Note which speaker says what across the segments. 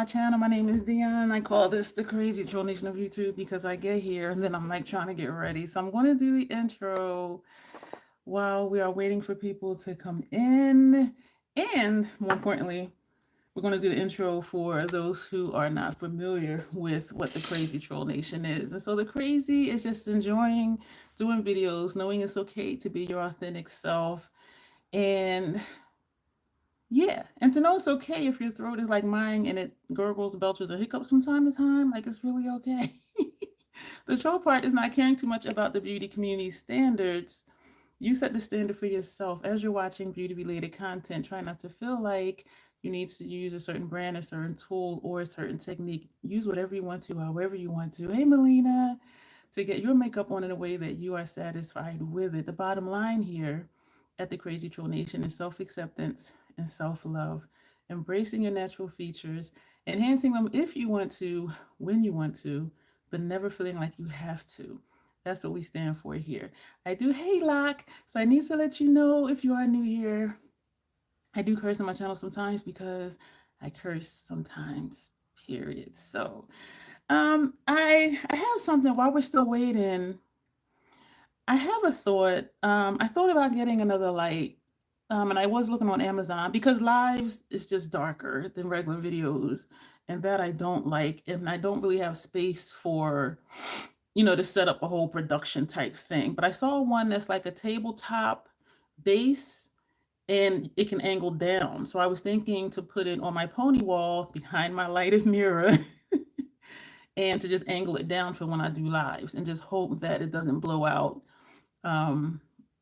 Speaker 1: my channel. My name is Dion. I call this the crazy troll nation of YouTube because I get here and then I'm like trying to get ready. So I'm going to do the intro while we are waiting for people to come in. And more importantly, we're going to do the intro for those who are not familiar with what the crazy troll nation is. And so the crazy is just enjoying doing videos, knowing it's okay to be your authentic self. And yeah, and to know it's okay if your throat is like mine and it gurgles, belches, or hiccups from time to time, like it's really okay. The troll part is not caring too much about the beauty community standards. You set the standard for yourself as you're watching beauty related content. Try not to feel like you need to use a certain brand, a certain tool, or a certain technique. Use whatever you want to, however you want to. Hey, Melina, to get your makeup on in a way that you are satisfied with it. The bottom line here at the Crazy Troll Nation is self acceptance and self love, embracing your natural features, enhancing them if you want to, when you want to, but never feeling like you have to. That's what we stand for here. I do Hey Lock, so I need to let you know if you are new here. I do curse on my channel sometimes because I curse sometimes, period. So I have something while we're still waiting. I have a thought. I thought about getting another light. And I was looking on Amazon because lives is just darker than regular videos. And that I don't like. And I don't really have space for, to set up a whole production type thing. But I saw one that's like a tabletop base and it can angle down. So I was thinking to put it on my pony wall behind my lighted mirror and to just angle it down for when I do lives and just hope that it doesn't blow out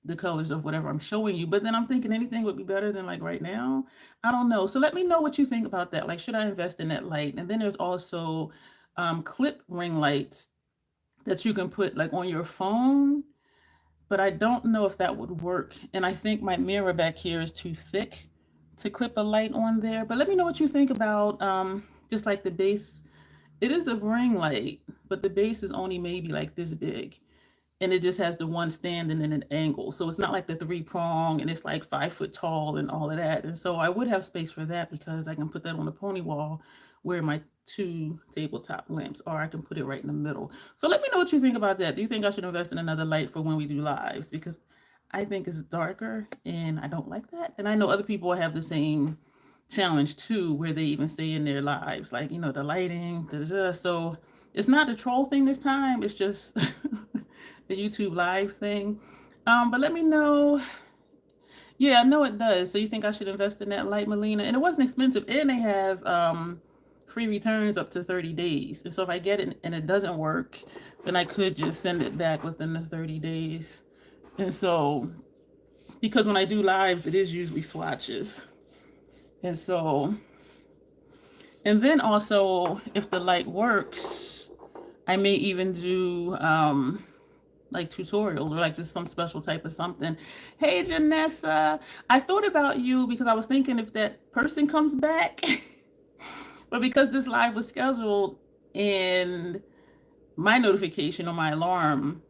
Speaker 1: the colors of whatever I'm showing you. But then I'm thinking anything would be better than like right now. I don't know. So let me know what you think about that. Like, should I invest in that light? And then there's also clip ring lights that you can put like on your phone, but I don't know if that would work. And I think my mirror back here is too thick to clip a light on there. But let me know what you think about just like the base. It is a ring light, but the base is only maybe like this big. And it just has the one stand and then an angle. So it's not like the 3-prong and it's like 5 foot tall and all of that. And so I would have space for that because I can put that on the pony wall where my 2 tabletop lamps are. I can put it right in the middle. So let me know what you think about that. Do you think I should invest in another light for when we do lives? Because I think it's darker and I don't like that. And I know other people have the same challenge too, where they even say in their lives, like, the lighting, so it's not a troll thing this time. It's just the YouTube live thing. But let me know. Yeah, I know it does. So you think I should invest in that light, Melina? And it wasn't expensive. And they have free returns up to 30 days. And so if I get it and it doesn't work, then I could just send it back within the 30 days. And so, because when I do lives, it is usually swatches. And so, and then also, if the light works, I may even do like tutorials or like just some special type of something. Hey, Janessa, I thought about you because I was thinking if that person comes back, but because this live was scheduled and my notification on my alarm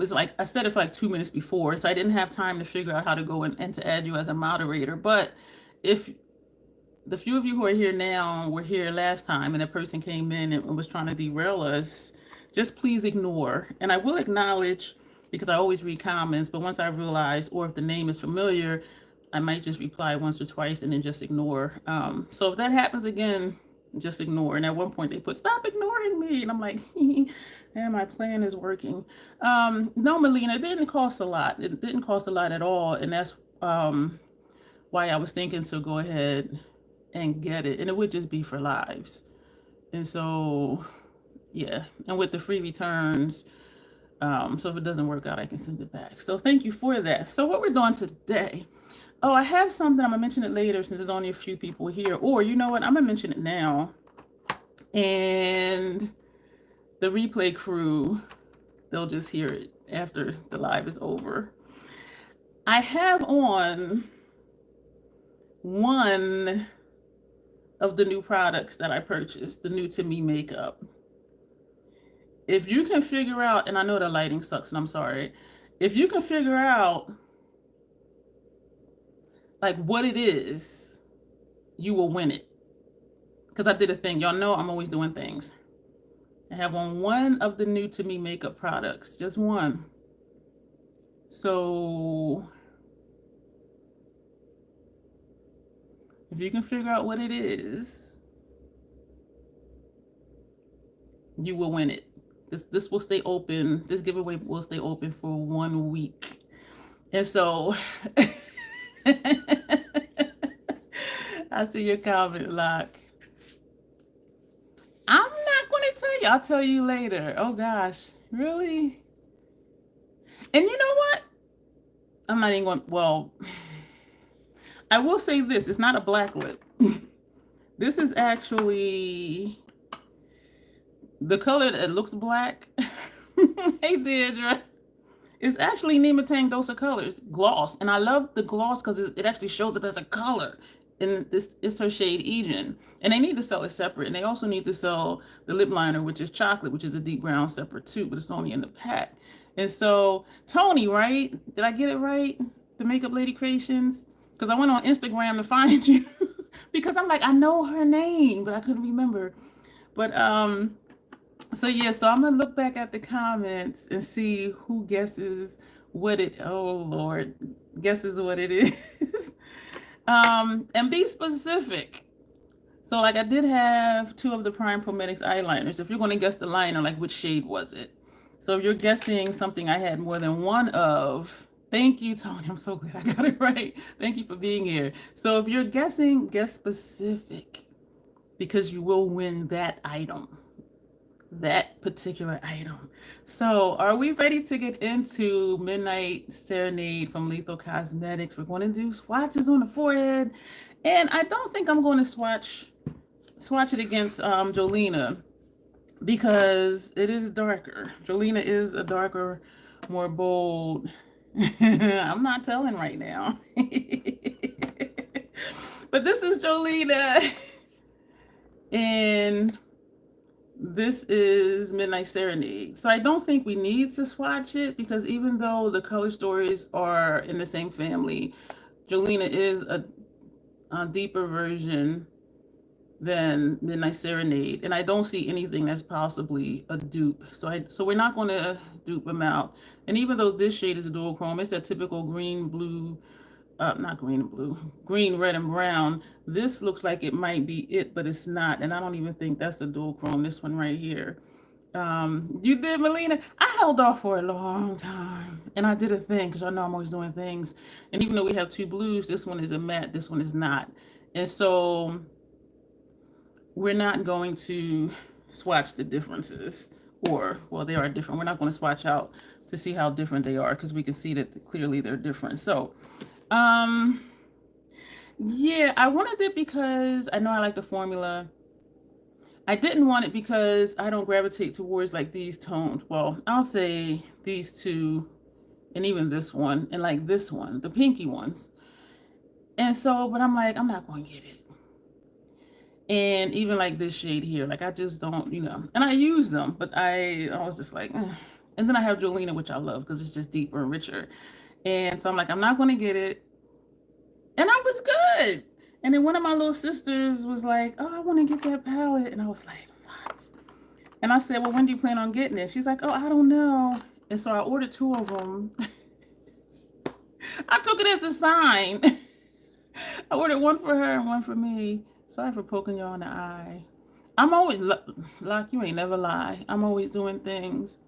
Speaker 1: is like, I set it for like 2 minutes before, so I didn't have time to figure out how to go and to add you as a moderator. But if the few of you who are here now were here last time and that person came in and was trying to derail us, just please ignore. And I will acknowledge because I always read comments, but once I realize, or if the name is familiar, I might just reply once or twice and then just ignore. So if that happens again, just ignore. And at one point they put, stop ignoring me. And I'm like, and my plan is working. No, Melina, it didn't cost a lot. It didn't cost a lot at all. And that's why I was thinking to go ahead and get it. And it would just be for lives. And so, yeah. And with the free returns, so if it doesn't work out, I can send it back. So thank you for that. So what we're doing today. Oh, I have something. I'm going to mention it later since there's only a few people here. Or you know what? I'm going to mention it now. And the replay crew, they'll just hear it after the live is over. I have on one of the new products that I purchased, the new to me makeup. If you can figure out, and I know the lighting sucks and I'm sorry, if you can figure out like what it is, you will win it. because I did a thing. Y'all know I'm always doing things. I have on one of the new to me makeup products, just one. So if you can figure out what it is, you will win it. This will stay open. This giveaway will stay open for 1 week. And so I see your comment, Lock. I'm not going to tell you. I'll tell you later. Oh gosh, really? And you know what? I'm not even going. Well, I will say this: it's not a black lip. This is actually the color that looks black. Hey, Deirdre. It's actually Nematang Dose of Colors gloss, and I love the gloss because it actually shows up as a color. And this is her shade Egen, and they need to sell it separate. And they also need to sell the lip liner, which is chocolate, which is a deep brown, separate too, but it's only in the pack. And so Tony, right? Did I get it right? The Makeup Lady Creations, because I went on Instagram to find you because I'm like, I know her name, but I couldn't remember. But so yeah, so I'm gonna look back at the comments and see who guesses what it. Oh Lord, guesses what it is. And be specific. So like I did have 2 of the Prime Prometics eyeliners. If you're going to guess the liner, like which shade was it? So if you're guessing something I had more than one of, thank you, Tony. I'm so glad I got it right. Thank you for being here. So if you're guessing, guess specific, because you will win that item. That particular item. So are we ready to get into Midnight Serenade from Lethal Cosmetics? We're going to do swatches on the forehead, and I don't think I'm going to swatch it against Jolena, because it is darker. Jolena is a darker, more bold. I'm not telling right now. But this is Jolena, and this is Midnight Serenade. So I don't think we need to swatch it, because even though the color stories are in the same family, Jolena is a deeper version than Midnight Serenade, and I don't see anything that's possibly a dupe. So we're not going to dupe them out. And even though this shade is a dual chrome, it's that typical green, blue, not green and blue, green, red, and brown. This looks like it might be it, but it's not. And I don't even think that's a dual chrome, this one right here. You did, Melina? I held off for a long time, and I did a thing, because I know I'm always doing things. And even though we have 2 blues, this one is a matte, this one is not. And so we're not going to swatch the differences, or, well, they are different. We're not going to swatch out to see how different they are, because we can see that clearly they're different. So yeah, I wanted it because I know I like the formula. I didn't want it because I don't gravitate towards like these tones. Well, I'll say these 2, and even this one, and like this one, the pinky ones. And so, but I'm like, I'm not going to get it. And even like this shade here, like I just don't, and I use them, but I was just like, eh. And then I have Jolena, which I love because it's just deeper and richer. And so I'm like, I'm not going to get it. And I was good. And then one of my little sisters was like, oh, I want to get that palette. And I was like, fuck. And I said, well, when do you plan on getting it? She's like, oh, I don't know. And so I ordered 2 of them. I took it as a sign. I ordered one for her and one for me. Sorry for poking you on the eye. I'm always, Lock, you ain't never lie. I'm always doing things.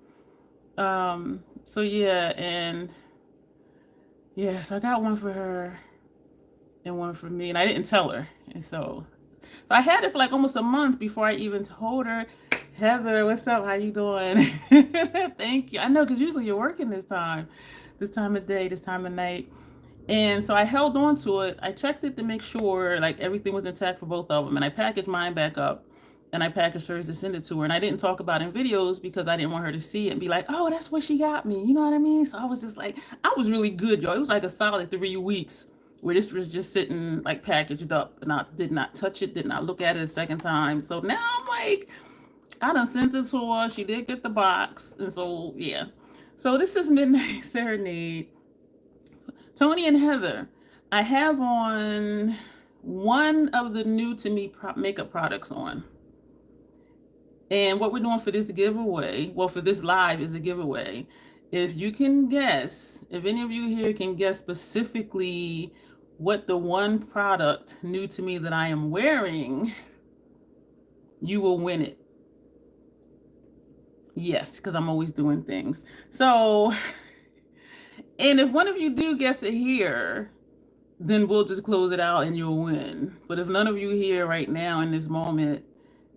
Speaker 1: So yeah, and yeah, so I got one for her and one for me, and I didn't tell her. And so I had it for like almost a month before I even told her. Heather, what's up? How you doing? Thank you. I know, because usually you're working this time of day, this time of night. And so I held on to it. I checked it to make sure like everything was intact for both of them. And I packaged mine back up, and I packaged hers to send it to her. And I didn't talk about it in videos because I didn't want her to see it and be like, oh, that's what she got me. You know what I mean? So I was just like, I was really good, y'all. It was like a solid 3 weeks where this was just sitting like packaged up, and I did not touch it, did not look at it a second time. So now I'm like, I done sent it to her. She did get the box. And so, yeah. So this is Midnight Serenade. Tony and Heather, I have on one of the new to me makeup products on. And what we're doing for this giveaway, well, for this live is a giveaway. If you can guess, if any of you here can guess specifically what the one product new to me that I am wearing, you will win it. Yes, because I'm always doing things. So, and if one of you do guess it here, then we'll just close it out and you'll win. But if none of you here right now in this moment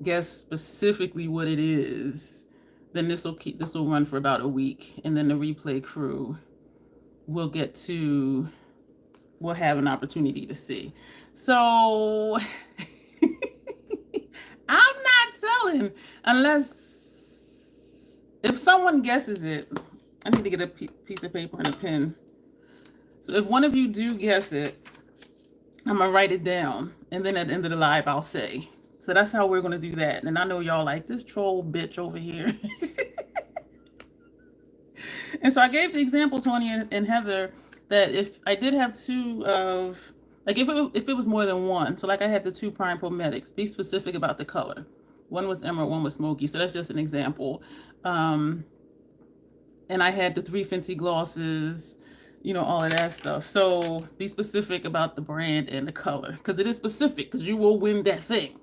Speaker 1: guess specifically what it is, then this will run for about a week, and then the replay crew will have an opportunity to see. So I'm not telling unless if someone guesses it. I need to get a piece of paper and a pen. So if one of you do guess it, I'm gonna write it down, and then at the end of the live I'll say. So that's how we're gonna do that. And I know y'all like this troll bitch over here. And so I gave the example, Tony and Heather, that if I did have two of, like if it was more than one, so like I had the two Prime Pometics, be specific about the color. One was emerald, one was smoky. So that's just an example. And I had the 3 Fenty glosses, all of that stuff. So be specific about the brand and the color, because it is specific, because you will win that thing.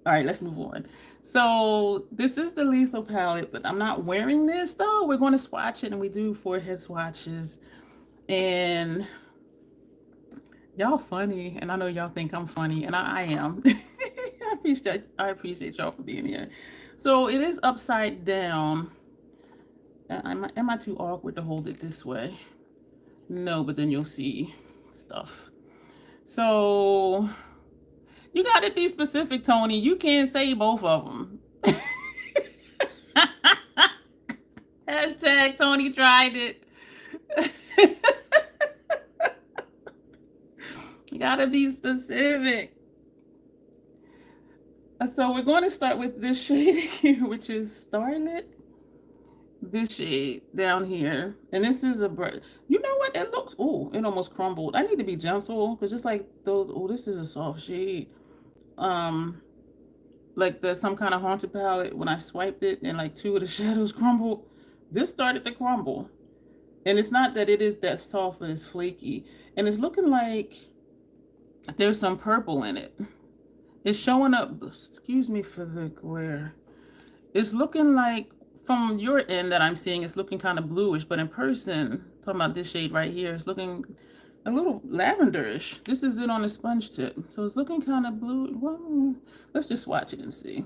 Speaker 1: All right, let's move on. So this is the Lethal palette, but I'm not wearing this though. We're going to swatch it, and we do forehead swatches. And y'all funny, and I know y'all think I'm funny, and I am. I appreciate y'all for being here. So it is upside down. Am I too awkward to hold it this way? No, but then you'll see stuff. So you got to be specific, Tony. You can't say both of them. Hashtag Tony tried it. You got to be specific. So we're going to start with this shade here, which is Starlit. This shade down here, and this is you know what, it looks, oh, it almost crumbled. I need to be gentle, because just like those, oh, this is a soft shade, like the some kind of haunted palette, when I swiped it and like 2 of the shadows crumbled, this started to crumble. And it's not that it is that soft, but it's flaky, and it's looking like there's some purple in it. It's showing up, excuse me for the glare, it's looking like from your end that I'm seeing, it's looking kind of bluish, but in person, talking about this shade right here, it's looking a little lavenderish. This is it on the sponge tip, so it's looking kind of blue. Well, let's just swatch it and see.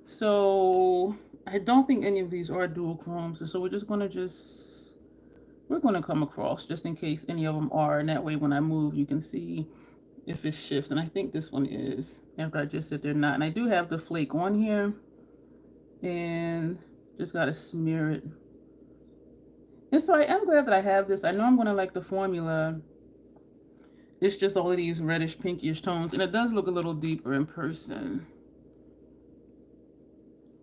Speaker 1: So I don't think any of these are dual chromes, so we're going to come across just in case any of them are, and that way when I move you can see if it shifts. And I think this one is, after I just said they're not. And I do have the flake on here, and just got to smear it. And so I am glad that I have this. I know I'm going to like the formula. It's just all of these reddish pinkish tones, and it does look a little deeper in person.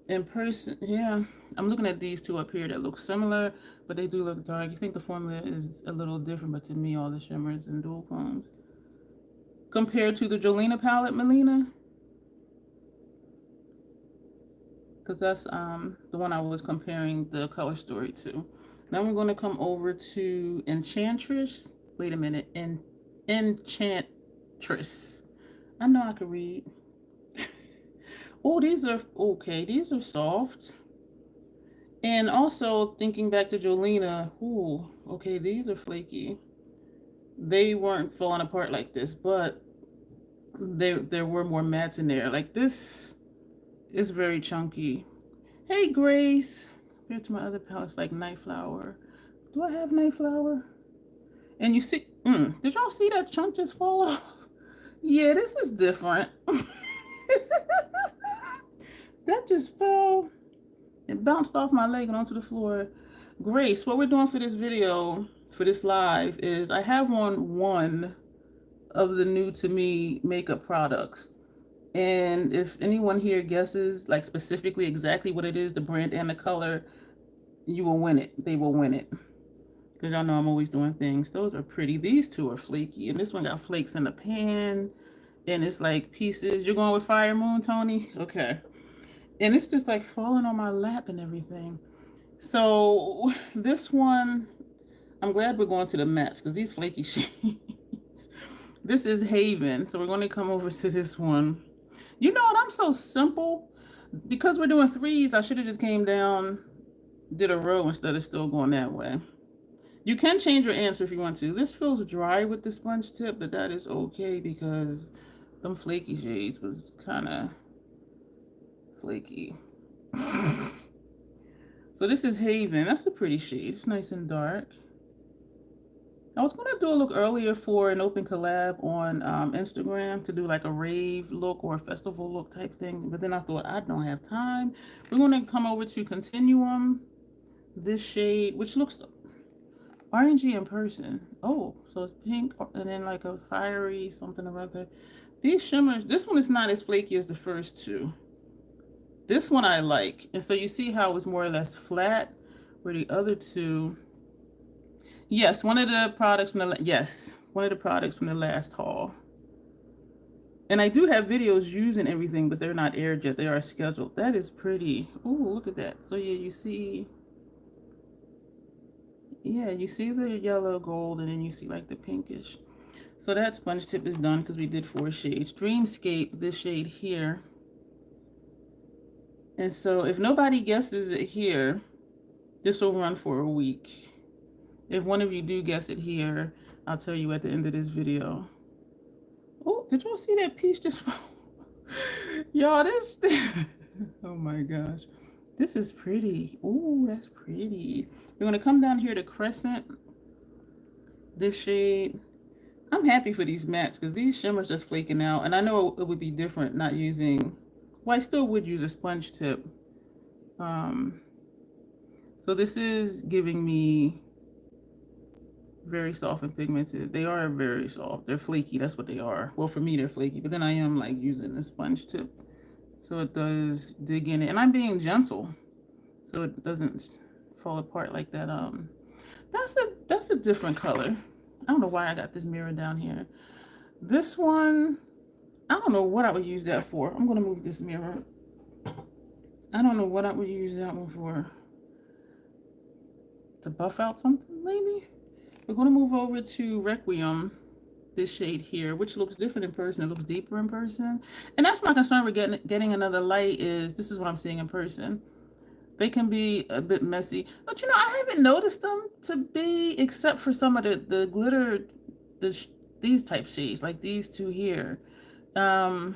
Speaker 1: In person, yeah. I'm looking at these two up here that look similar, but they do look dark. You think the formula is a little different, but to me, all the shimmers and dual chromes. Compared to the Jolena palette, Melina. Because that's the one I was comparing the color story to. Now we're going to come over to Enchantress. Wait a minute, Enchantress. I know I can read. Oh, these are okay. These are soft. And also thinking back to Jolena. Ooh, okay, these are flaky. They weren't falling apart like this, but there were more mattes in there. Like this. It's very chunky. Hey, Grace. Compared to my other palettes like Night Flower. Do I have Night Flower? And you see, did y'all see that chunk just fall off? Yeah, this is different. That just fell. It bounced off my leg and onto the floor. Grace, what we're doing for this video, for this live, is I have on one of the new to me makeup products. And if anyone here guesses like specifically exactly what it is, the brand and the color, you will win it. They will win it. Because y'all know I'm always doing things. Those are pretty. These two are flaky. And this one got flakes in the pan. And it's like pieces. You're going with Fire Moon, Tony? Okay. And it's just like falling on my lap and everything. So this one, I'm glad we're going to the mattes because these flaky sheets. This is Haven. So we're going to come over to this one. You know what? I'm so simple. Because we're doing threes, I should have just came down, did a row instead of still going that way. You can change your answer if you want to. This feels dry with the sponge tip, but that is okay because them flaky shades was kind of flaky. So this is Haven. That's a pretty shade. It's nice and dark. I was going to do a look earlier for an open collab on Instagram to do like a rave look or a festival look type thing. But then I thought I don't have time. We're going to come over to Continuum. This shade, which looks orangey in person. Oh, so it's pink and then like a fiery something or other. These shimmers, this one is not as flaky as the first two. This one I like. And so you see how it's more or less flat, where the other two, yes, one of the products from the last haul. And I do have videos using everything, but they're not aired yet. They are scheduled. That is pretty. Oh, look at that. So yeah, you see the yellow gold and then you see like the pinkish. So that sponge tip is done because we did 4 shades. Dreamscape, this shade here. And so if nobody guesses it here, this will run for a week. If one of you do guess it here, I'll tell you at the end of this video. Oh, did y'all see that piece just fall? Y'all, this, oh my gosh. This is pretty. Oh, that's pretty. We're gonna come down here to Crescent. This shade. I'm happy for these mattes because these shimmers just flaking out. And I know it would be different not using, well, I still would use a sponge tip. So this is giving me very soft and pigmented. They are very soft. They're flaky. That's what they are. Well, for me, they're flaky. But then I am like using a sponge tip. So it does dig in it. And I'm being gentle. So it doesn't fall apart like that. That's a different color. I don't know why I got this mirror down here. This one, I don't know what I would use that for. I'm going to move this mirror. I don't know what I would use that one for. To buff out something, maybe? We're going to move over to Requiem, this shade here, which looks different in person. It looks deeper in person. And that's my concern with getting another light is this is what I'm seeing in person. They can be a bit messy. But you know, I haven't noticed them to be, except for some of the glitter, these type shades, like these two here. So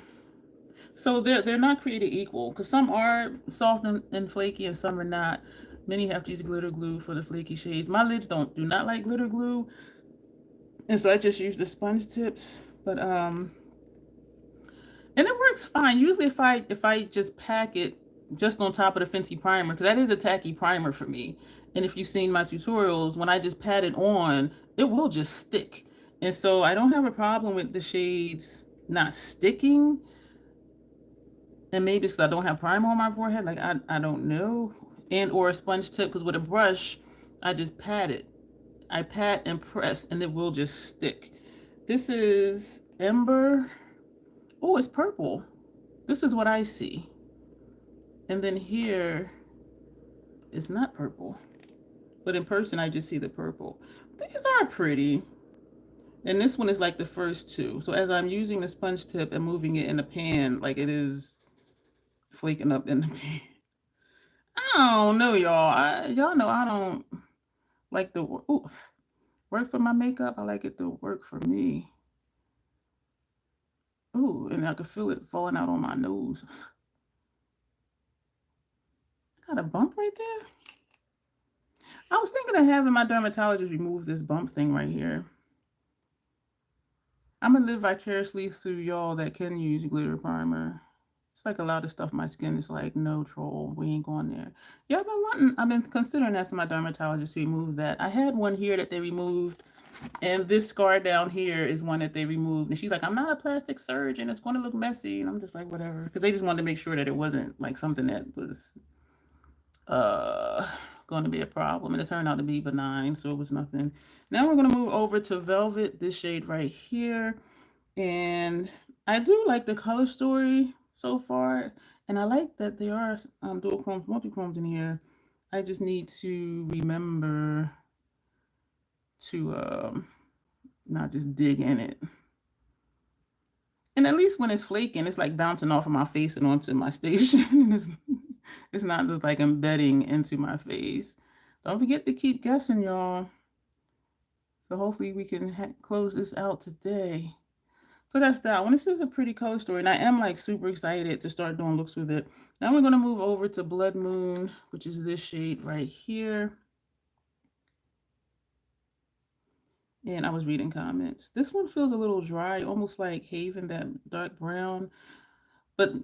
Speaker 1: they're not created equal because some are soft and flaky and some are not. Many have to use glitter glue for the flaky shades. My lids do not like glitter glue. And so I just use the sponge tips. But and it works fine. Usually if I just pack it just on top of the Fenty primer, because that is a tacky primer for me. And if you've seen my tutorials, when I just pat it on, it will just stick. And so I don't have a problem with the shades not sticking. And maybe it's because I don't have primer on my forehead. Like, I don't know. And or a sponge tip, because with a brush, I just pat it. I pat and press, and it will just stick. This is Ember. Oh, it's purple. This is what I see. And then here, it's not purple. But in person, I just see the purple. These are pretty. And this one is like the first two. So as I'm using the sponge tip and moving it in the pan, like it is flaking up in the pan. I don't know, y'all. Y'all know I don't like the work for my makeup. I like it to work for me. Ooh, and I can feel it falling out on my nose. Got a bump right there. I was thinking of having my dermatologist remove this bump thing right here. I'm gonna live vicariously through y'all that can use glitter primer. It's like a lot of stuff my skin is like, no troll, we ain't going there. Yeah, I've been considering asking my dermatologist to remove that. I had one here that they removed, and this scar down here is one that they removed. And she's like, I'm not a plastic surgeon, it's going to look messy. And I'm just like, whatever. Because they just wanted to make sure that it wasn't like something that was going going to be a problem. And it turned out to be benign, so it was nothing. Now we're going to move over to Velvet, this shade right here. And I do like the color story so far. And I like that there are dual chromes, multi-chromes in here. I just need to remember to not just dig in it. And at least when it's flaking, it's like bouncing off of my face and onto my station. And it's not just like embedding into my face. Don't forget to keep guessing, y'all. So hopefully we can close this out today. So that's that one. This is a pretty color story, and I am like super excited to start doing looks with it. Now we're going to move over to Blood Moon, which is this shade right here. And I was reading comments. This one feels a little dry, almost like Haven, that dark brown. But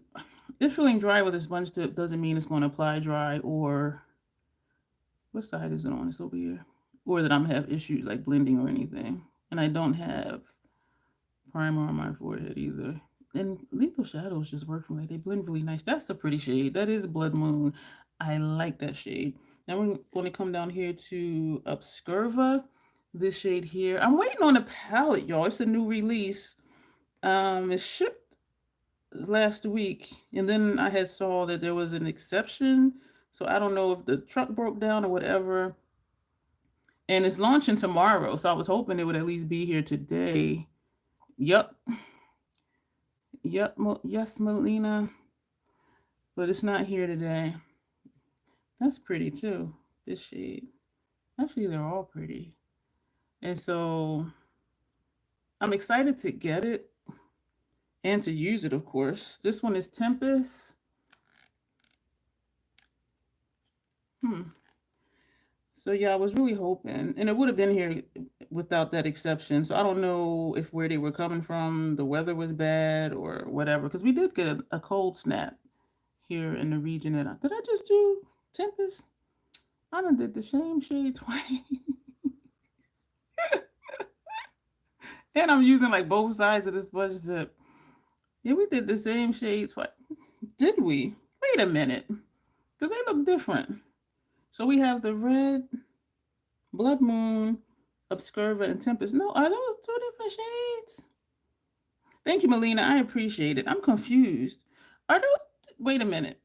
Speaker 1: it feeling dry with a sponge tip doesn't mean it's going to apply dry, or what side is it on? It's over here. Or that I'm going to have issues like blending or anything. And I don't have primer on my forehead either. And Lethal Shadows just work for me. They blend really nice. That's a pretty shade. That is Blood Moon. I like that shade. Now we're going to come down here to Obscurva. This shade here. I'm waiting on a palette, y'all. It's a new release. It shipped last week, and then I had saw that there was an exception. So I don't know if the truck broke down or whatever. And it's launching tomorrow. So I was hoping it would at least be here today. Yep. Yes, Melina. But it's not here today. That's pretty too. This shade. Actually, they're all pretty. And so I'm excited to get it and to use it, of course. This one is Tempest. So yeah, I was really hoping, and it would have been here without that exception. So I don't know if where they were coming from, the weather was bad or whatever, because we did get a cold snap here in the region. That did I just do Tempest? I done did the same shade twice. And I'm using like both sides of this sponge tip. Yeah, we did the same shade twice. Did we? Wait a minute. Because they look different. So we have the red, Blood Moon, Obscurva, and Tempest. No, are those two different shades? Thank you, Melina. I appreciate it. I'm confused. Are those... Wait a minute.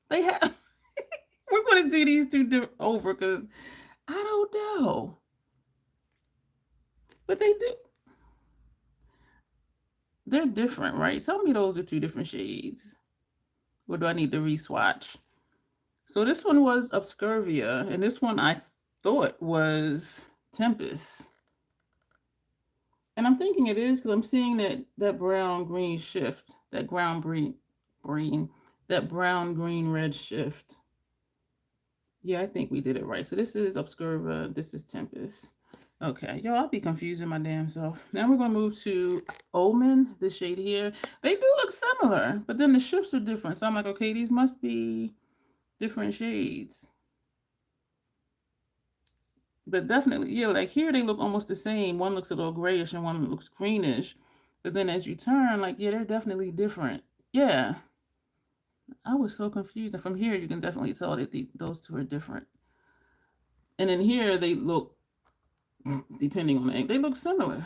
Speaker 1: They have... We're going to do these two over because I don't know. But they do... They're different, right? Tell me those are two different shades. Or do I need to re-swatch? So this one was Obscurvia, and this one I thought was Tempest. And I'm thinking it is because I'm seeing that brown-green shift, that brown green red shift. Yeah, I think we did it right. So this is Obscurva, this is Tempest. Okay, yo, I'll be confusing my damn self. Now we're going to move to Omen, this shade here. They do look similar, but then the shifts are different. So I'm like, okay, these must be different shades. But definitely, yeah, like here they look almost the same. One looks a little grayish and one looks greenish. But then as you turn, like, yeah, they're definitely different. Yeah. I was so confused. And from here, you can definitely tell that those two are different. And then here they look, depending on the angle, they look similar.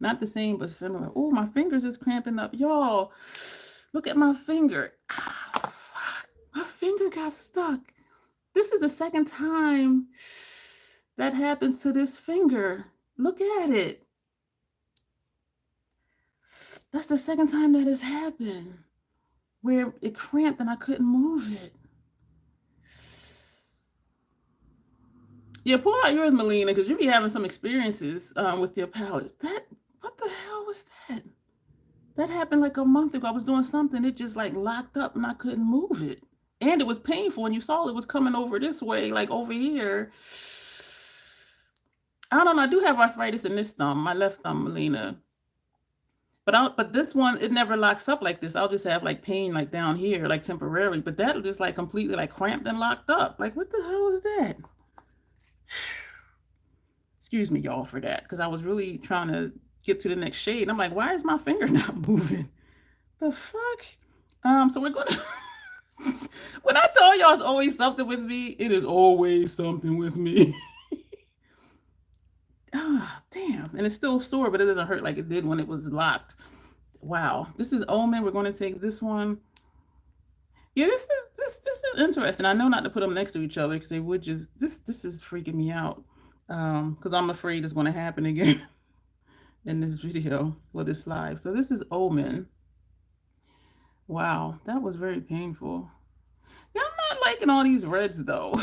Speaker 1: Not the same, but similar. Oh, my fingers is cramping up. Y'all, look at my finger. Ah, fuck. My finger got stuck. This is the second time that happened to this finger. Look at it. That's the second time that has happened, where it cramped and I couldn't move it. Yeah, pull out yours, Melina, because you be having some experiences with your palettes. What the hell was that? That happened like a month ago. I was doing something, it just like locked up and I couldn't move it. And it was painful, and you saw it was coming over this way, like over here. I don't know, I do have arthritis in this thumb, my left thumb, Melina. But this one, it never locks up like this. I'll just have like pain like down here, like temporarily. But that'll just like completely like cramped and locked up. Like, what the hell is that? Excuse me, y'all, for that, because I was really trying to get to the next shade. I'm like, why is my finger not moving? The fuck? So we're gonna When I tell y'all it's always something with me, it is always something with me. Ah, damn. And it's still sore, but it doesn't hurt like it did when it was locked. Wow. This is Omen. We're going to take this one. Yeah, this is interesting. I know not to put them next to each other because they would just this is freaking me out. Because I'm afraid it's going to happen again in this video, well, this live. So this is Omen. Wow, that was very painful. Yeah, I'm not liking all these reds though.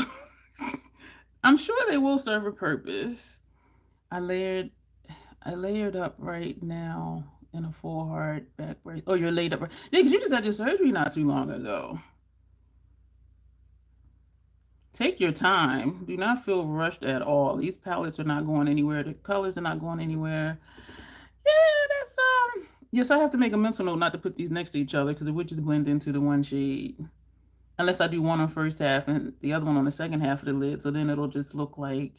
Speaker 1: I'm sure they will serve a purpose. I layered I layered up right now in a full hard back brace. Oh, you're laid up. Right? Yeah, because you just had your surgery not too long ago. Take your time. Do not feel rushed at all. These palettes are not going anywhere. The colors are not going anywhere. Yeah, that's yes, I have to make a mental note not to put these next to each other because it would just blend into the one shade. Unless I do one on first half and the other one on the second half of the lid, so then it'll just look like,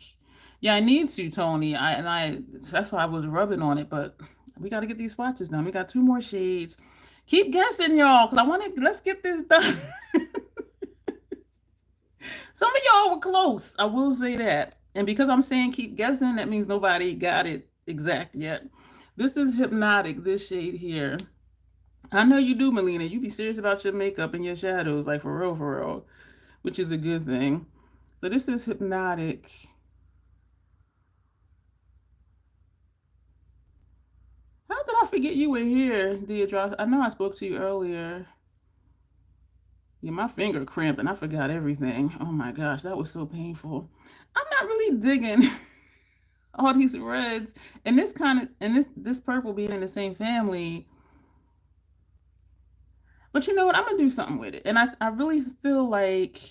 Speaker 1: yeah, I need to, Tony. I that's why I was rubbing on it, but we got to get these swatches done. We got 2 more shades. Keep guessing, y'all, because I want to, let's get this done. Some of y'all were close. I will say that. And because I'm saying keep guessing, that means nobody got it exact yet. This is Hypnotic, this shade here. I know you do, Melina. You be serious about your makeup and your shadows, like for real, which is a good thing. So this is Hypnotic. How did I forget you were here, Deidre? I know I spoke to you earlier. Yeah, my finger cramped and I forgot everything. Oh my gosh, that was so painful. I'm not really digging all these reds and this kind of and this purple being in the same family. But you know what? I'm gonna do something with it. And I really feel like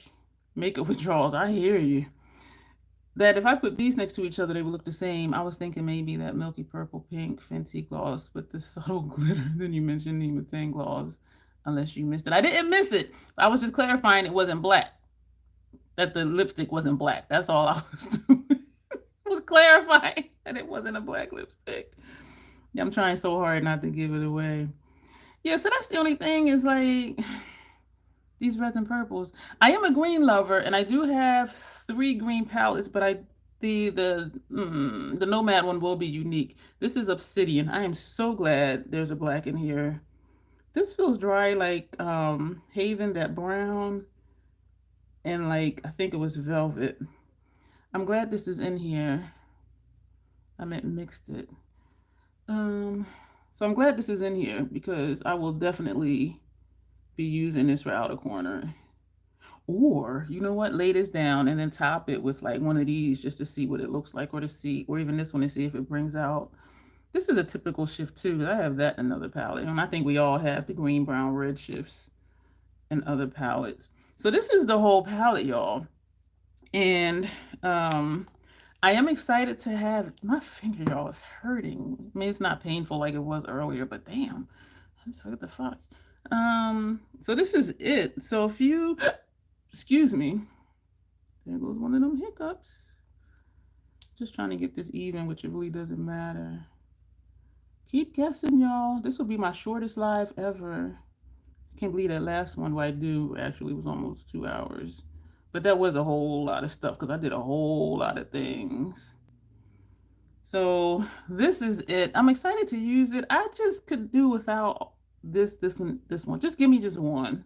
Speaker 1: makeup withdrawals. I hear you. That if I put these next to each other, they would look the same. I was thinking maybe that milky purple pink Fenty gloss with the subtle glitter. Then you mentioned the Matin gloss, unless you missed it. I didn't miss it. I was just clarifying it wasn't black. That the lipstick wasn't black. That's all I was doing. I was clarifying that it wasn't a black lipstick. Yeah, I'm trying so hard not to give it away. Yeah, so that's the only thing is like these reds and purples. I am a green lover, and I do have 3 green palettes, but the Nomad one will be unique. This is Obsidian. I am so glad there's a black in here. This feels dry like Haven, that brown, and like I think it was Velvet. I'm glad this is in here. I meant mixed it. So I'm glad this is in here because I will definitely be using this for outer corner. Or, you know what, lay this down and then top it with like one of these just to see what it looks like, or to see, or even this one to see if it brings out. This is a typical shift too. I have that in another palette. And I think we all have the green, brown, red shifts in other palettes. So this is the whole palette, y'all. And I am excited to have, my finger, y'all, is hurting. I mean, it's not painful like it was earlier, but damn, what the fuck. So this is it. So if you, excuse me, there goes one of them hiccups. Just trying to get this even, which it really doesn't matter. Keep guessing, y'all. This will be my shortest live ever. Can't believe that last one, what I do actually was almost 2 hours. But that was a whole lot of stuff because I did a whole lot of things. So this is it. I'm excited to use it. I just could do without this one. Just give me just one.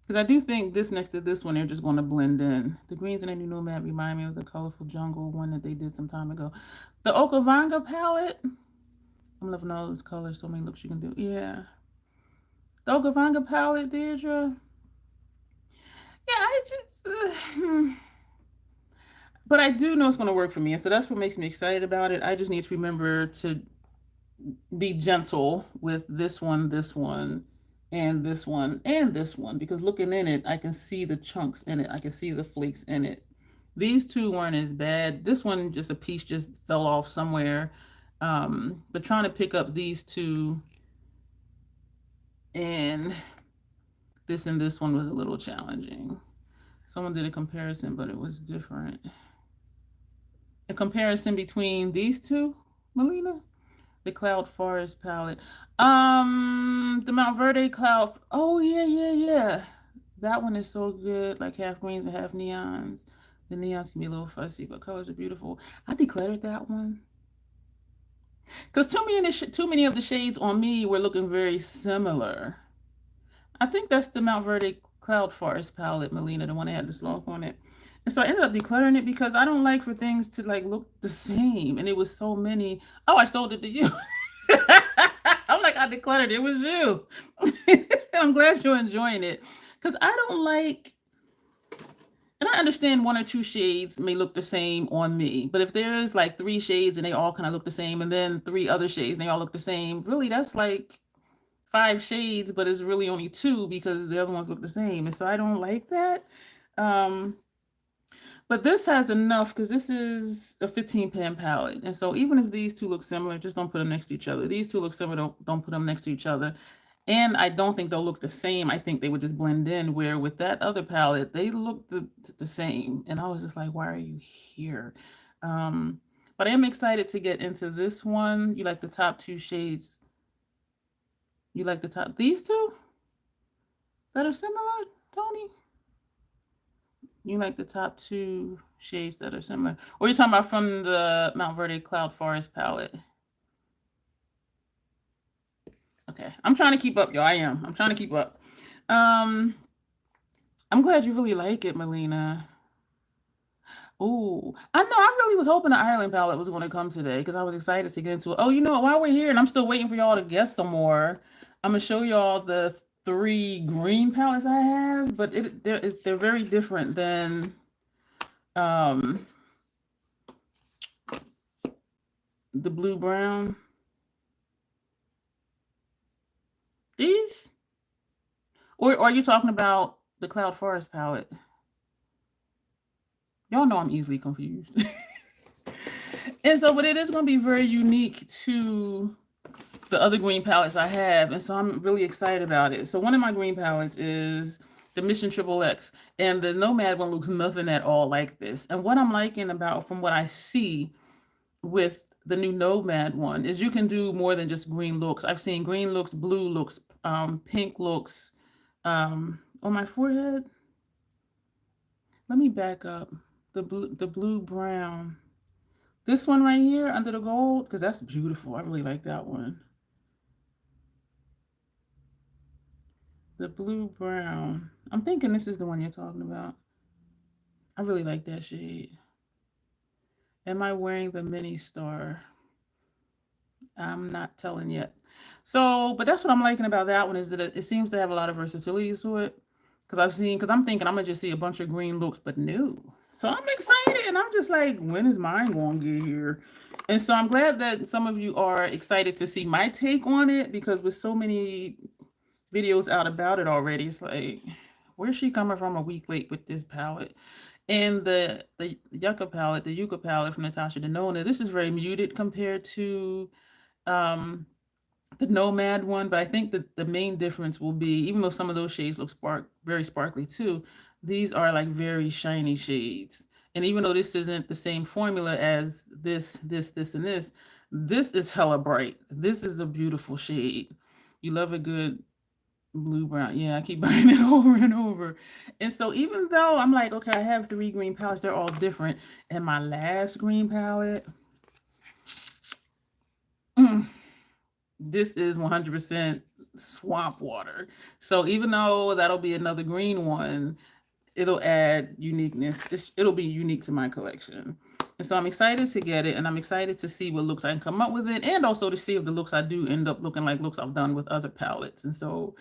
Speaker 1: Because I do think this next to this one, they're just going to blend in. The greens in the new Nomad remind me of the Colorful Jungle one that they did some time ago. The Okavanga palette. I'm loving all those colors. So many looks you can do. Yeah. The Okavanga palette, Deirdre. Yeah, I just... But I do know it's going to work for me. And so that's what makes me excited about it. I just need to remember to be gentle with this one, and this one, and this one. Because looking in it, I can see the chunks in it. I can see the flakes in it. These 2 weren't as bad. This one, just a piece just fell off somewhere. But trying to pick up these 2 and this one was a little challenging. Someone did a comparison, but it was different. A comparison between these 2, Melina? The Cloud Forest palette. The Mount Verde Cloud. Oh yeah, yeah, yeah. That one is so good. Like half greens and half neons. The neons can be a little fussy, but colors are beautiful. I decluttered that one because too many of the shades on me were looking very similar. I think that's the Mount Verde Cloud Forest palette, Melina, the one that had the slope on it. And so I ended up decluttering it because I don't like for things to like look the same. And it was so many. Oh, I sold it to you. I'm like, I decluttered it. It was you. I'm glad you're enjoying it. Because I don't like, and I understand one or two shades may look the same on me. But if there's like three shades and they all kind of look the same, and then three other shades and they all look the same, really that's like five shades, but it's really only two because the other ones look the same. And so I don't like that. Um, but this has enough because this is a 15 pan palette. And so even if these two look similar, just don't put them next to each other. These two look similar, don't put them next to each other. And I don't think they'll look the same. I think they would just blend in, where with that other palette, they look the same. And I was just like, why are you here? But I am excited to get into this one. You like the top two shades? You like the top, these two that are similar, Tony? You like the top two shades that are similar? Or are you talking about from the Mount Verde Cloud Forest palette? Okay. I'm trying to keep up, y'all. I am. I'm trying to keep up. I'm glad you really like it, Melina. Ooh, I know. I really was hoping the Ireland palette was going to come today because I was excited to get into it. Oh, you know what? While we're here, and I'm still waiting for y'all to guess some more, I'm gonna show y'all the three green palettes I have, but they're very different than um the blue brown. These, or are you talking about the Cloud Forest palette? Y'all know I'm easily confused. And so, but it is going to be very unique to the other green palettes I have. And so I'm really excited about it. So one of my green palettes is the Mission Triple X. And the Nomad one looks nothing at all like this. And what I'm liking about, from what I see with the new Nomad one, is you can do more than just green looks. I've seen green looks, blue looks, pink looks on my forehead. Let me back up. The blue brown. This one right here under the gold, because that's beautiful. I really like that one. The blue brown. I'm thinking this is the one you're talking about. I really like that shade. Am I wearing the mini star? I'm not telling yet. So, but that's what I'm liking about that one, is that it seems to have a lot of versatility to it. Because I'm thinking I'm gonna just see a bunch of green looks, but no. So I'm excited, and I'm just like, when is mine gonna get here? And so I'm glad that some of you are excited to see my take on it, because with so many videos out about it already, it's like, where's she coming from a week late with this palette? And the Yucca palette, the Yucca palette from Natasha Denona, this is very muted compared to um, the Nomad one, but I think that the main difference will be, even though some of those shades look very sparkly too, these are like very shiny shades. And even though this isn't the same formula as this, and this is hella bright. This is a beautiful shade. You love a good blue brown. Yeah, I keep buying it over and over. And so even though I'm like, okay, I have three green palettes, they're all different. And my last green palette, this is 100% swamp water. So even though that'll be another green one, it'll add uniqueness. It'll be unique to my collection. And so I'm excited to get it, and I'm excited to see what looks I can come up with it, and also to see if the looks I do end up looking like looks I've done with other palettes. And so,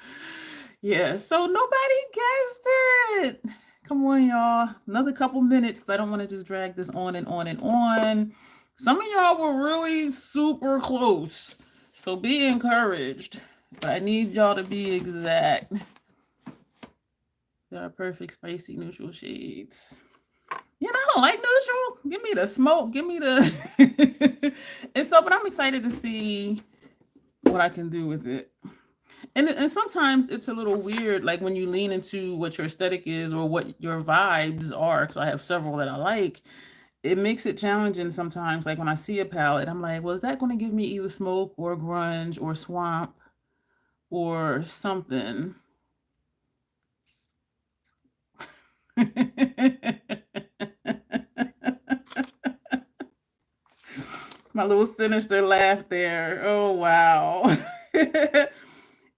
Speaker 1: yeah, so nobody guessed it. Come on, y'all. Another couple minutes, because I don't want to just drag this on and on and on. Some of y'all were really super close. So be encouraged. But I need y'all to be exact. There are perfect spicy neutral shades. You know, I don't like neutral. Give me the smoke. Give me the... And so, but I'm excited to see what I can do with it. And sometimes it's a little weird, like when you lean into what your aesthetic is or what your vibes are, because I have several that I like. it makes it challenging sometimes. Like when I see a palette, I'm like, well, is that going to give me either smoke or grunge or swamp or something? My little sinister laugh there. Oh, wow.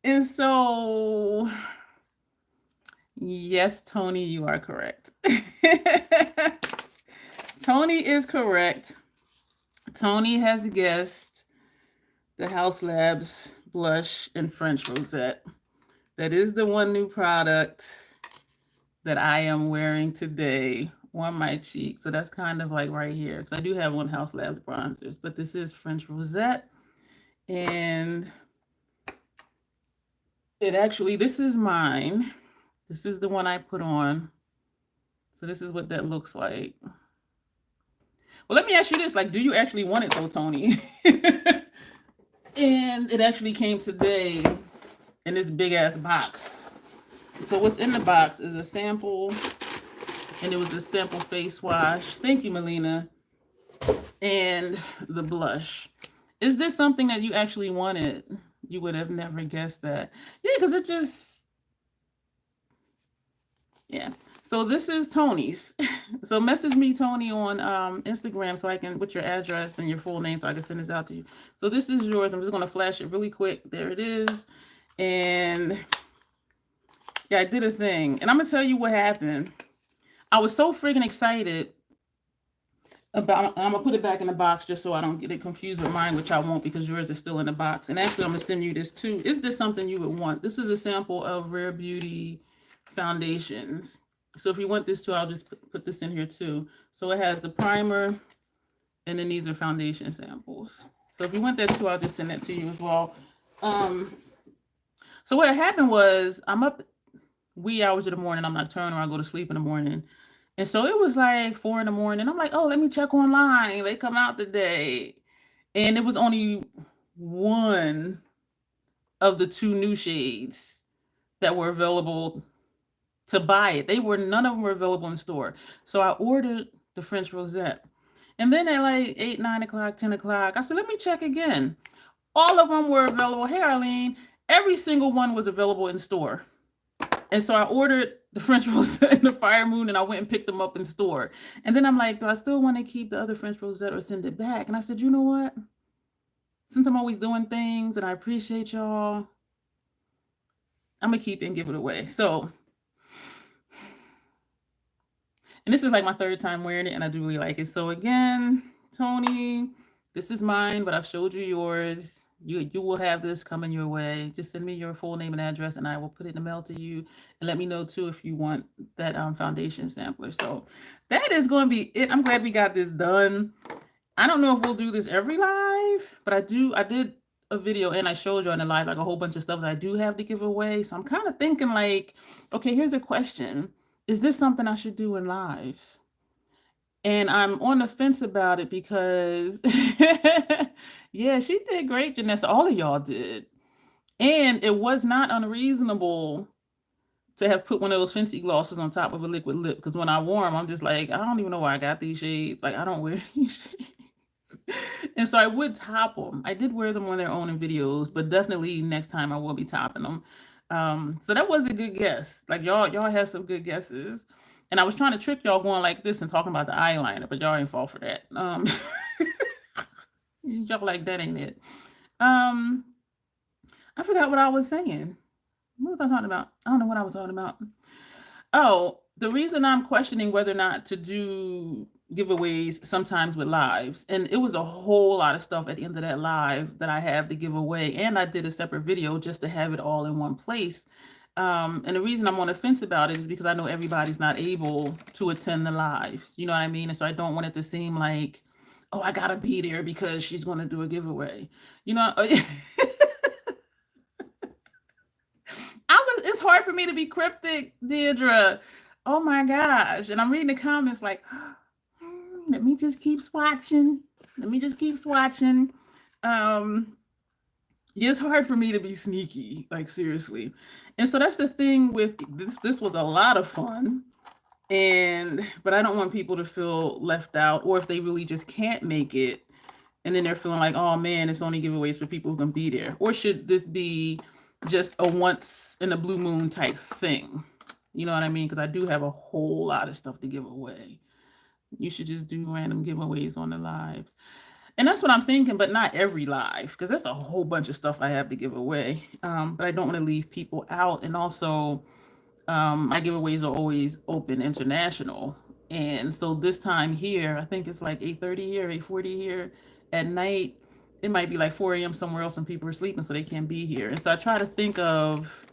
Speaker 1: And so, yes, Tony, you are correct. Tony is correct. Tony has guessed the House Labs blush and French Rosette. That is the one new product that I am wearing today on my cheek. So that's kind of like right here, because I do have one House Labs bronzers, but this is French Rosette. And it actually, this is mine. This is the one I put on. So this is what that looks like. Well, let me ask you this. Like, do you actually want it though, Tony? And it actually came today in this big ass box. So what's in the box is a sample, and it was a sample face wash. Thank you, Melina. And the blush. Is this something that you actually wanted? You would have never guessed that. Yeah, because it just, yeah. So this is Tony's. So message me, Tony, on Instagram so I can put your address and your full name so I can send this out to you. So this is yours. I'm just going to flash it really quick. There it is. And yeah, I did a thing. And I'm going to tell you what happened. I was so freaking excited about, I'm going to put it back in the box just so I don't get it confused with mine, which I won't because yours is still in the box. And actually, I'm going to send you this too. Is this something you would want? This is a sample of Rare Beauty foundations. So if you want this too, I'll just put this in here too. So it has the primer, and then these are foundation samples. So if you want that too, I'll just send that to you as well. So what happened was I'm up wee hours of the morning. I'm nocturnal. I go to sleep in the morning. And so it was like 4 a.m. I'm like, oh, let me check online. They come out today. And it was only one of the 2 new shades that were available to buy it. None of them were available in the store. So I ordered the French Rosette. And then at like 8, 9 o'clock, 10 o'clock, I said, let me check again. All of them were available. Hey, Arlene, every single one was available in store. And so I ordered the French Rosette and the Fire Moon, and I went and picked them up in store. And then I'm like, do I still want to keep the other French Rosette or send it back? And I said, you know what? Since I'm always doing things and I appreciate y'all, I'm going to keep it and give it away. So, and this is like my 3rd time wearing it, and I do really like it. So again, Tony, this is mine, but I've showed you yours. You will have this coming your way. Just send me your full name and address, and I will put it in the mail to you. And let me know too if you want that foundation sampler. So that is going to be it. I'm glad we got this done. I don't know if we'll do this every live, but I did a video and I showed you on the live like a whole bunch of stuff that I do have to give away. So I'm kind of thinking like, okay, here's a question. Is this something I should do in lives? And I'm on the fence about it because, yeah, she did great, Janessa. All of y'all did. And it was not unreasonable to have put one of those Fenty glosses on top of a liquid lip. Because when I wore them, I'm just like, I don't even know why I got these shades. Like, I don't wear these shades. And so I would top them. I did wear them on their own in videos, but definitely next time I will be topping them. So that was a good guess. Like y'all had some good guesses. And I was trying to trick y'all going like this and talking about the eyeliner, but y'all ain't fall for that. Y'all like, that ain't it. I forgot what I was saying. What was I talking about? I don't know what I was talking about. Oh, the reason I'm questioning whether or not to do giveaways sometimes with lives, and it was a whole lot of stuff at the end of that live that I have to give away, and I did a separate video just to have it all in one place. And the reason I'm on the fence about it is because I know everybody's not able to attend the lives. You know what I mean? And so I don't want it to seem like, oh, I gotta be there because she's going to do a giveaway. You know, it's hard for me to be cryptic, Deirdre. Oh my gosh. And I'm reading the comments like, let me just keep swatching. It's hard for me to be sneaky, like seriously. And so that's the thing with this. This was a lot of fun. But I don't want people to feel left out, or if they really just can't make it, and then they're feeling like, oh man, it's only giveaways for people who can be there. Or should this be just a once in a blue moon type thing? You know what I mean? Because I do have a whole lot of stuff to give away. You should just do random giveaways on the lives. And that's what I'm thinking, but not every live, because there's a whole bunch of stuff I have to give away. But I don't want to leave people out. And also, my giveaways are always open international. And so this time here, I think it's like 8:30 here, 8:40 here at night. It might be like 4 a.m. somewhere else and people are sleeping, so they can't be here. And so I try to think of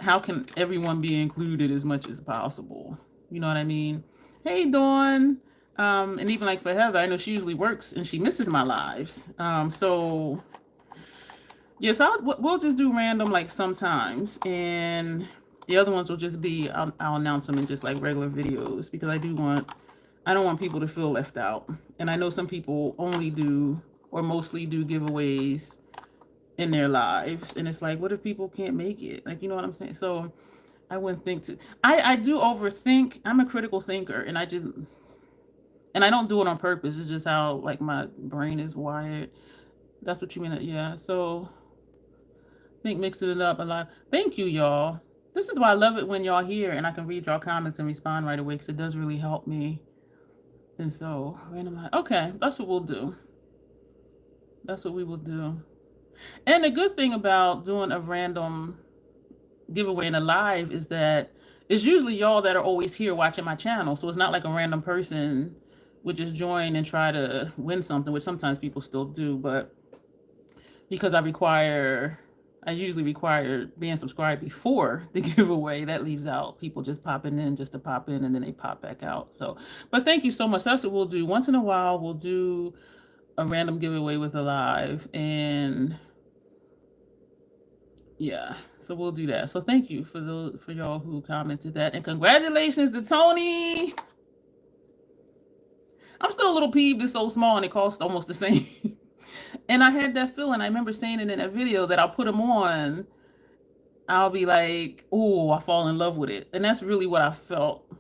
Speaker 1: how can everyone be included as much as possible. You know what I mean? Hey, Dawn. And even like for Heather, I know she usually works and she misses my lives. So yes, we'll just do random like sometimes, and the other ones will just be I'll announce them in just like regular videos, because I don't want people to feel left out. And I know some people only do or mostly do giveaways in their lives, and it's like, what if people can't make it? Like, you know what I'm saying? So I wouldn't think to. I do overthink. I'm a critical thinker, and I don't do it on purpose. It's just how like my brain is wired. That's what you mean. Yeah. So I think mixing it up a lot. Thank you, y'all. This is why I love it when y'all here and I can read y'all comments and respond right away, because it does really help me. And so, okay, that's what we'll do. That's what we will do. And the good thing about doing a random giveaway in a live is that it's usually y'all that are always here watching my channel. So it's not like a random person would just join and try to win something, which sometimes people still do. But because I usually require being subscribed before the giveaway, that leaves out people just popping in just to pop in and then they pop back out. So, but thank you so much. That's what we'll do. Once in a while, we'll do a random giveaway with a live, and yeah, so we'll do that. So thank you for y'all who commented that, and congratulations to Tony. I'm still a little peeved. It's so small and it costs almost the same. And I had that feeling. I remember saying it in a video that I'll put them on. I'll be like, oh, I fall in love with it. And that's really what I felt.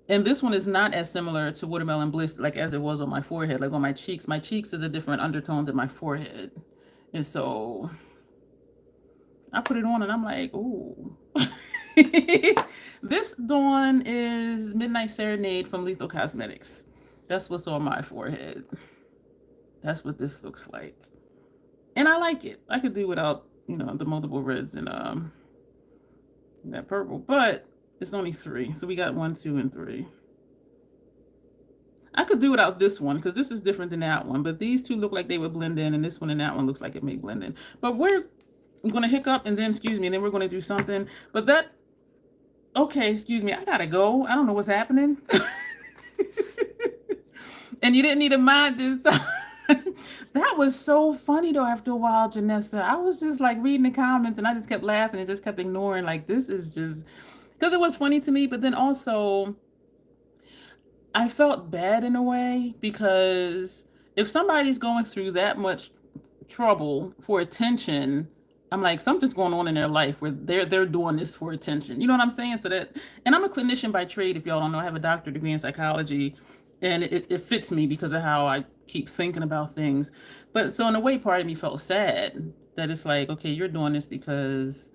Speaker 1: And this one is not as similar to Watermelon Bliss like as it was on my forehead, like on my cheeks. My cheeks is a different undertone than my forehead. And so I put it on and I'm like, ooh. This Dawn is Midnight Serenade from Lethal Cosmetics. That's what's on my forehead. That's what this looks like. And I like it. I could do without, the multiple reds and that purple, but it's only 3. So we got 1, 2, and 3. I could do without this one because this is different than that one, but these two look like they would blend in, and this one and that one looks like it may blend in. But we're going to hiccup and then, excuse me, and then we're going to do something. But okay, excuse me, I got to go. I don't know what's happening. And you didn't need a mind this time. That was so funny though. After a while, Janessa, I was just like reading the comments and I just kept laughing and just kept ignoring. Like, this is just because it was funny to me, but then also I felt bad in a way, because if somebody's going through that much trouble for attention, I'm like, something's going on in their life where they're doing this for attention. You know what I'm saying? And I'm a clinician by trade. If y'all don't know, I have a doctorate degree in psychology, and it fits me because of how I keep thinking about things. But so in a way, part of me felt sad that it's like, okay, you're doing this because,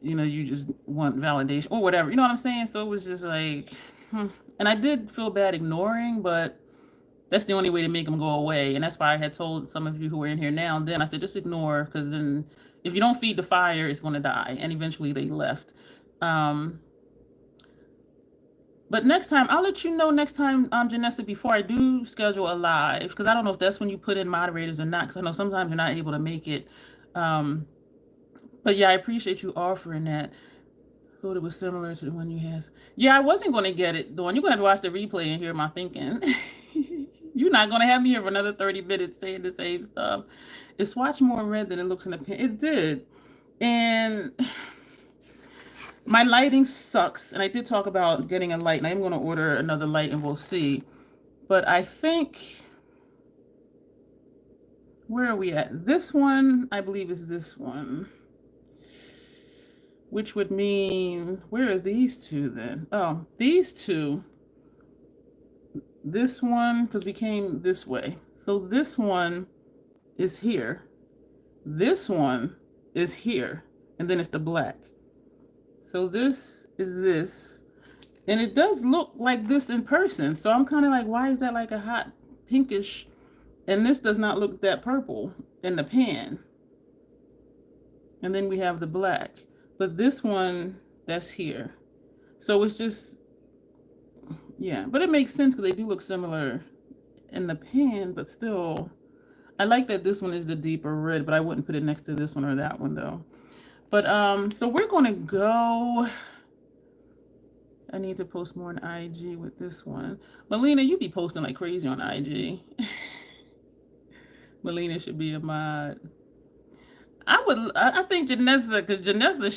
Speaker 1: you just want validation or whatever. You know what I'm saying? So it was just like, And I did feel bad ignoring, but that's the only way to make them go away. And that's why I had told some of you who are in here now and then, I said, just ignore, because then if you don't feed the fire, it's going to die. And eventually they left. But next time, I'll let you know next time, Janessa, before I do schedule a live, because I don't know if that's when you put in moderators or not, because I know sometimes you're not able to make it. But yeah, I appreciate you offering that. Thought it was similar to the one you had. Yeah, I wasn't going to get it, Dawn. You're going to have to watch the replay and hear my thinking. You're not going to have me here for another 30 minutes saying the same stuff. It swatched more red than it looks in the pen. It did. And my lighting sucks. And I did talk about getting a light. And I'm going to order another light and we'll see. But I think, where are we at? This one, I believe, is this one. which would mean, where are these two then? Oh, these two, this one, because we came this way. So this one is here. This one is here. And then it's the black. So this is this. And it does look like this in person. So I'm kind of like, why is that like a hot pinkish? And this does not look that purple in the pan. And then we have the black. But this one, that's here. So it's just, yeah. But it makes sense because they do look similar in the pan, but still. I like that this one is the deeper red, but I wouldn't put it next to this one or that one though. But so we're gonna go. I need to post more on IG with this one. Melina, you be posting like crazy on IG. Melina should be a mod. I think Janessa, because Janessa,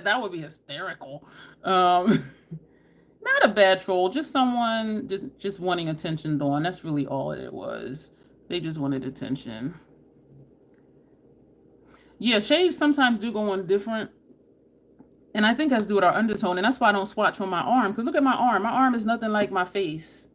Speaker 1: that would be hysterical. Not a bad troll, just someone just wanting attention, Dawn. That's really all it was. They just wanted attention. Yeah, shades sometimes do go on different. And I think has to do with our undertone. And that's why I don't swatch on my arm. Because look at my arm. My arm is nothing like my face.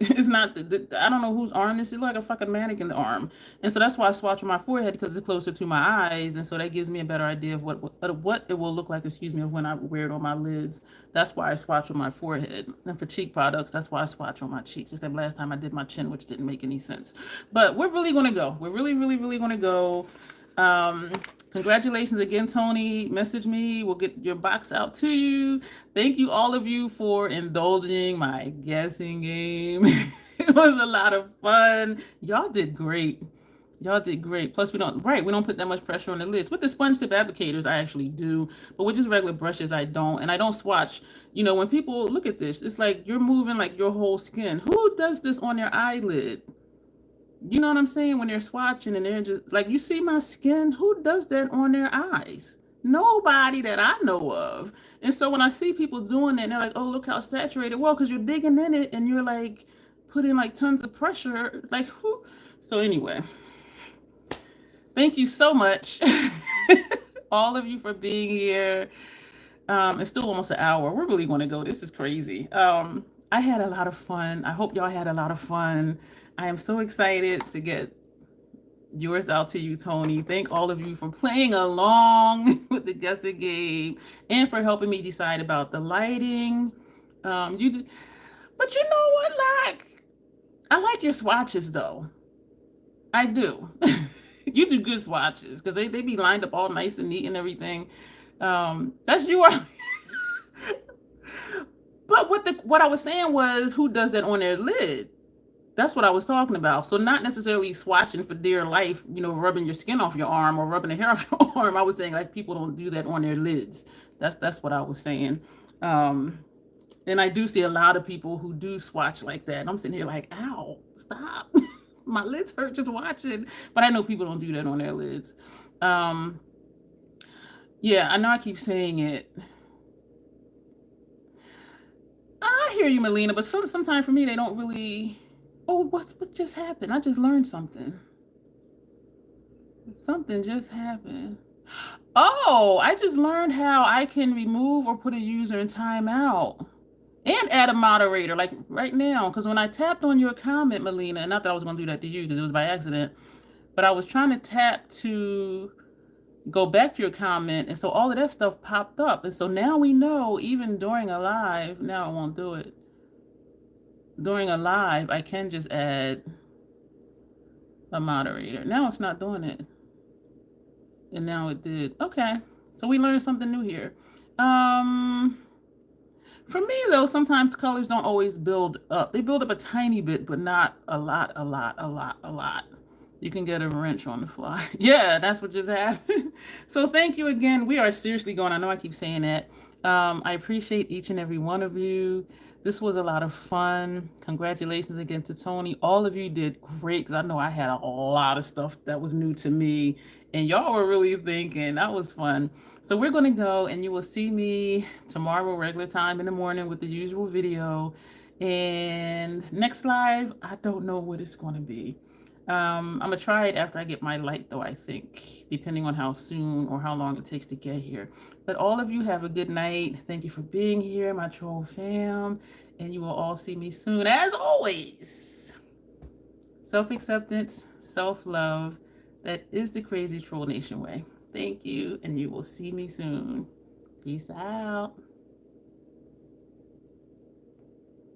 Speaker 1: It's not, I don't know whose arm this is. Like a fucking mannequin arm. And so that's why I swatch on my forehead because it's closer to my eyes. And so that gives me a better idea of what it will look like, when I wear it on my lids. That's why I swatch on my forehead. And for cheek products, that's why I swatch on my cheeks. Just that last time I did my chin, which didn't make any sense. But we're really going to go. We're really, really, really going to go. Congratulations again, Tony. Message me. We'll get your box out to you. Thank you, all of you, for indulging my guessing game. It was a lot of fun. Y'all did great. Y'all did great. Plus, we don't put that much pressure on the lids. With the sponge tip applicators, I actually do. But with just regular brushes, I don't. And I don't swatch. You know, when people look at this, it's like you're moving like your whole skin. Who does this on their eyelid? You know what I'm saying? When they're swatching and they're just like, you see my skin? Who does that on their eyes? Nobody that I know of. And so when I see people doing that, they're like, oh, look how saturated. Well, because you're digging in it and you're like putting like tons of pressure. Like, who? So anyway, thank you so much, all of you, for being here. It's still almost an hour. We're really going to go. This is crazy. I had a lot of fun. I hope y'all had a lot of fun. I am so excited to get yours out to you, Tony. Thank all of you for playing along with the guessing game and for helping me decide about the lighting. But you know what? Like, I like your swatches though. I do. You do good swatches because they be lined up all nice and neat and everything. That's you. But what I was saying was, who does that on their lid? That's what I was talking about. So not necessarily swatching for dear life, you know, rubbing your skin off your arm or rubbing the hair off your arm. I was saying like people don't do that on their lids. That's what I was saying. And I do see a lot of people who do swatch like that. And I'm sitting here like, ow, stop. My lids hurt just watching. But I know people don't do that on their lids. Yeah, I know I keep saying it. I hear you, Melina, but sometimes for me, they don't really... Oh, what just happened? I just learned something. Something just happened. Oh, I just learned how I can remove or put a user in timeout and add a moderator, like right now. Because when I tapped on your comment, Melina, and not that I was going to do that to you because it was by accident, but I was trying to tap to go back to your comment. And so all of that stuff popped up. And so now we know, even during a live, now I won't do it. During a live, I can just add a moderator. Now it's not doing it. And now it did. Okay. So we learned something new here. For me, though, sometimes colors don't always build up. They build up a tiny bit, but not a lot. You can get a wrench on the fly. Yeah, that's what just happened. So thank you again. We are seriously going. I know I keep saying that. I appreciate each and every one of you. This was a lot of fun. Congratulations again to Tony. All of you did great because I know I had a lot of stuff that was new to me and y'all were really thinking. That was fun. So we're going to go and you will see me tomorrow, regular time in the morning with the usual video. And next live, I don't know what it's going to be. I'm gonna try it after I get my light though, I think, depending on how soon or how long it takes to get here. But all of you have a good night. Thank you for being here, my troll fam, and you will all see me soon. As always, self-acceptance, self-love, that is the crazy troll nation way. Thank you, and you will see me soon. Peace out.